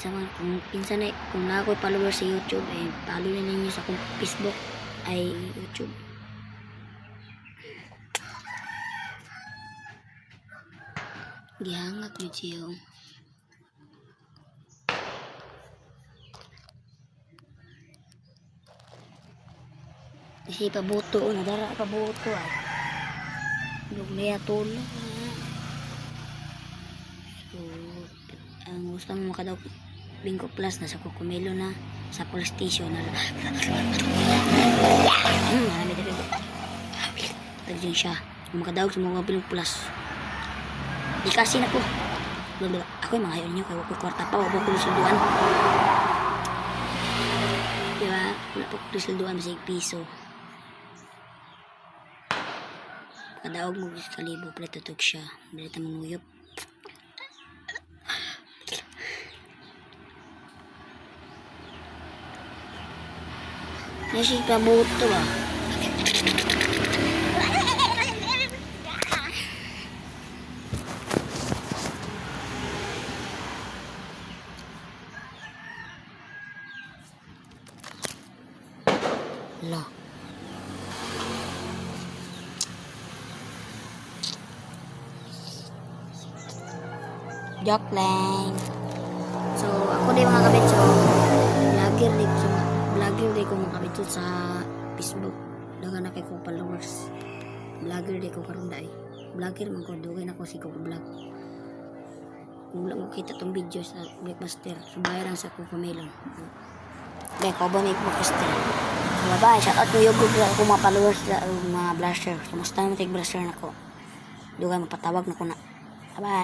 Kung na ako'y follower sa YouTube, follow na ninyo sa akong Facebook ay YouTube. Gihangak yun siya. Kasi pabuto, nadara pabuto ay. Niya tulog. So, ang gusto mo makadaw Bingo Plus na sa Kukumelo na sa police station na marami din tagdyan siya kung makadaw sa mga Bingo Plus di kasi na ko ako yung mga hayon nyo kaya wako kwarta pa wako kulusulduan diba wala po kulusulduan masig piso kadaog mo sa libo pala tutog siya balita manuyop. Nasi pabuto ba? La. Joke lang. So, ako din mga kabitso. Vlogger din ko mga kabitso sa Facebook. Dagan na kay ko followers. Vlogger din ko karon dai. Vlogger man ko dugay na ko si ko vlog. Kung wala mo kita tong video sa Blockbuster, subayaran sa Kukumelo. Dahil ko ba ni Blockbuster. So, bye. Shout out mo yung Google ako mga followers sa mga blusher. Kumusta naman tig blusher na ko. Dugay mapatawag na ko na. Bye.